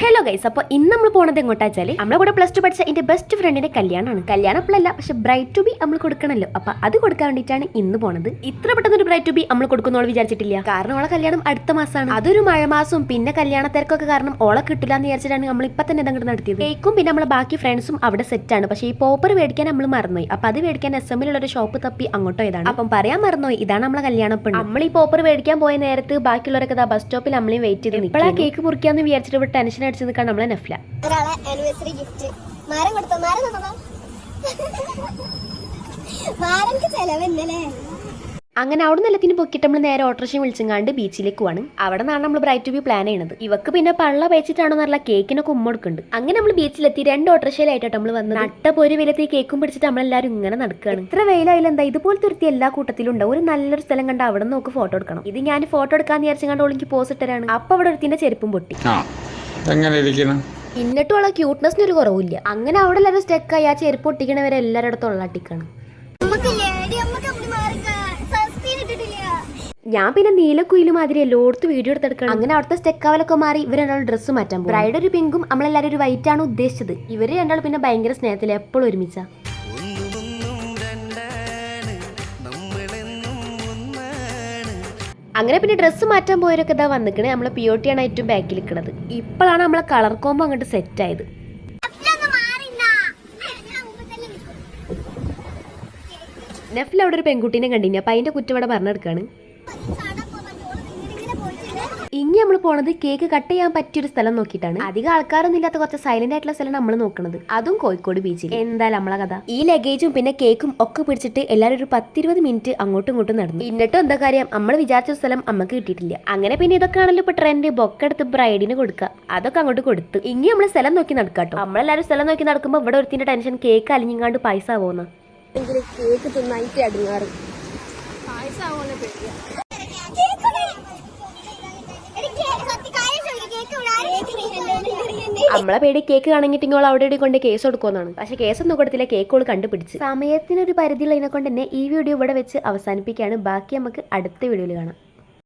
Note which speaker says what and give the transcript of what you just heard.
Speaker 1: Hello guys, അപ്പോൾ ഇന്ന് നമ്മൾ പോണത് എങ്ങോട്ടാ വെച്ചാൽ നമ്മളെ കൂടെ +2 പഠിച്ച എൻ്റെ ബെസ്റ്റ് ഫ്രണ്ടിന്റെ കല്യാണമാണ്. കല്യാണം അപ്പോഴല്ല, പക്ഷെ ബ്രൈറ്റ് ടു ബി നമ്മൾ കൊടുക്കണമല്ലോ. അപ്പൊ അത് കൊടുക്കാൻ വേണ്ടിയിട്ടാണ് ഇന്ന് പോണത്. ഇത്ര പെട്ടെന്ന് ഒരു ബ്രൈറ്റ് ടു ബി നമ്മൾ കൊടുക്കുന്നോള് വിചാരിച്ചിട്ടില്ല. കാരണം ഓളെ കല്യാണം അടുത്ത മാസമാണ്. അതൊരു മഴ മാസവും പിന്നെ കല്യാണ തിരക്കൊക്കെ കാരണം ഓളെ കിട്ടില്ല എന്ന് വിചാരിച്ചിട്ടാണ് നമ്മൾ ഇപ്പൊ തന്നെ അങ്ങോട്ട് നടത്തിയത്. കേക്കും പിന്നെ നമ്മളെ ബാക്കി ഫ്രണ്ട്സും അവിടെ സെറ്റാണ്. പക്ഷേ ഈ പോപ്പർ മേടിക്കാൻ നമ്മൾ മറന്നുപോയി. അപ്പൊ അത് മേടിക്കാൻ SM ഒരു ഷോപ്പ് തപ്പി അങ്ങോട്ടോ ഇതാണ്. അപ്പം പറയാൻ മറന്നുപോയി, ഇതാണ് നമ്മളെ കല്യാണം പെണ്ണ്. നമ്മൾ ഈ പോപ്പർ മേടിക്കാൻ പോയ നേരത്ത് ബാക്കിയുള്ളവരൊക്കെ ബസ് സ്റ്റോപ്പിൽ നമ്മളെയും വെയിറ്റ് ചെയ്ത് നിൽക്കുക. കേക്ക് മുറിക്കാന്ന് വിചാരിച്ചിട്ട് ടെൻഷൻ അടിച്ച് നിൽക്കാൻ നമ്മളെ നെഫ്ല. അങ്ങനെ അവിടെ നിലത്തിന് പൊക്കിട്ട് നമ്മൾ നേരെ ഓട്ടോറിക്ഷ വിളിച്ചങ്ങാണ്ട് ബീച്ചിലേക്ക് പോവാണ്. അവിടെ നിന്നാണ് നമ്മൾ ബ്രൈറ്റ് ടു ബി പ്ലാൻ ചെയ്യുന്നത്. ഇവക്ക് പിന്നെ പള്ള വെച്ചിട്ടാണോ നല്ല കേക്കിനൊക്കെ ഉമ്മൊടുക്കുന്നുണ്ട്. അങ്ങനെ നമ്മൾ ബീച്ചിലെത്തി 2 ഓട്ടോറിക്ഷയിലായിട്ടോ നമ്മൾ വന്നത്. നട്ട പൊരി വെയിലത്ത് കേക്കും പിടിച്ചിട്ട് നമ്മളെല്ലാവരും ഇങ്ങനെ നടക്കുകയാണ്. ഇത്ര വെയിലായാലും എന്താ, ഇതുപോലത്തെ ഒരുത്തി എല്ലാ കൂട്ടത്തിലും ഉണ്ടാവും. ഒരു നല്ലൊരു സ്ഥലം കണ്ട് അവിടെ നോക്ക് ഫോട്ടോ എടുക്കണം. ഇത് ഞാൻ ഫോട്ടോ എടുക്കാന്ന് വിചാരിച്ചങ്ങാണ്ട് ഓളിക്ക് പോസ്റ്റ് ഇട്ടരാണ്. അപ്പൊ അവിടെ ഒരുത്തിന്റെ ചെരുപ്പും പൊട്ടി. എന്നിട്ടും ഉള്ള ക്യൂട്ട്നെസ്സിന് ഒരു കുറവില്ല. അങ്ങനെ അവിടെ എല്ലാവരും സ്റ്റെക്കായി ആ ചെരുപ്പ് പൊട്ടിക്കണവരെ എല്ലാവരുടെ അടുത്ത് തൊള്ളാട്ടിക്കാണ്. ഞാൻ പിന്നെ നീലക്കുയിലും മാതിരി എല്ലായിടത്തും വീഡിയോ എടുത്തെടുക്കണം. അങ്ങനെ അവിടുത്തെ സ്റ്റെക്കാവലൊക്കെ മാറി ഇവർ രണ്ടാളും ഡ്രസ്സ് മാറ്റാൻ പോകും. ബ്രൈഡ് ഒരു പിങ്കും നമ്മളെല്ലാവരും ഒരു വൈറ്റ് ആണ് ഉദ്ദേശിച്ചത്. ഇവര് രണ്ടാളും പിന്നെ ഭയങ്കര സ്നേഹത്തിൽ എപ്പോഴും ഒരുമിച്ചാ. അങ്ങനെ പിന്നെ ഡ്രസ്സ് മാറ്റാൻ പോയവരൊക്കെ ഇതാ വന്നിക്കണേ. നമ്മളെ POT ആണ് ഏറ്റവും ബാക്കിൽ നിൽക്കുന്നത്. ഇപ്പോഴാണ് നമ്മളെ കളർ കോമ്പോ അങ്ങോട്ട് സെറ്റ് ആയത്. നെഫിൽ അവിടെ ഒരു പെൺകുട്ടീനെ കണ്ടിന്. അപ്പൊ അതിന്റെ കുറ്റം ഇവിടെ പറഞ്ഞെടുക്കാണ്. ഇനി നമ്മൾ പോണത് കേക്ക് കട്ട് ചെയ്യാൻ പറ്റിയൊരു സ്ഥലം നോക്കിയിട്ടാണ്. അധികം ആൾക്കാരൊന്നും ഇല്ലാത്ത കുറച്ച് സൈലന്റ് ആയിട്ടുള്ള സ്ഥലം നമ്മൾ നോക്കുന്നത്. അതും കോഴിക്കോട് ബീച്ചിൽ. എന്തായാലും നമ്മളെ കഥ. ഈ ലഗേജും പിന്നെ കേക്കും ഒക്കെ പിടിച്ചിട്ട് എല്ലാവരും ഒരു 10-20 മിനിറ്റ് അങ്ങോട്ടും ഇങ്ങോട്ടും നടന്നു. എന്നിട്ടും എന്താ കാര്യം, നമ്മൾ വിചാരിച്ച സ്ഥലം നമുക്ക് കിട്ടിയിട്ടില്ല. അങ്ങനെ പിന്നെ ഇതൊക്കെ ആണല്ലോ ഇപ്പൊ ട്രെൻഡ്. ബൊക്കെടുത്ത് ബ്രൈഡിന് കൊടുക്കുക. അതൊക്കെ അങ്ങോട്ട് കൊടുത്ത് ഇനി നമ്മൾ സ്ഥലം നോക്കി നടക്കാട്ടോ. നമ്മളെല്ലാവരും സ്ഥലം നോക്കി നടക്കുമ്പോൾ ഇവിടെ ഒരുത്തിന്റെ ടെൻഷൻ കേക്ക് അലിഞ്ഞിങ്ങാണ്ട് പൈസ ആവുന്ന കേക്ക് തിന്നായിട്ട് അടുങ്ങാറ്. നമ്മളെ പേടി കേക്ക് കാണിട്ടിങ്ങോൾ അവിടെ കൊണ്ട് കേസ് കൊടുക്കുമെന്നാണ്. പക്ഷെ കേസൊന്നും കൊടുത്തില്ല. കേക്കോൾ കണ്ടുപിടിച്ച്. സമയത്തിനൊരു പരിധിയുള്ളതിനെ കൊണ്ട് തന്നെ ഈ വീഡിയോ ഇവിടെ വെച്ച് അവസാനിപ്പിക്കുകയാണ്. ബാക്കി നമുക്ക് അടുത്ത വീഡിയോയിൽ കാണാം.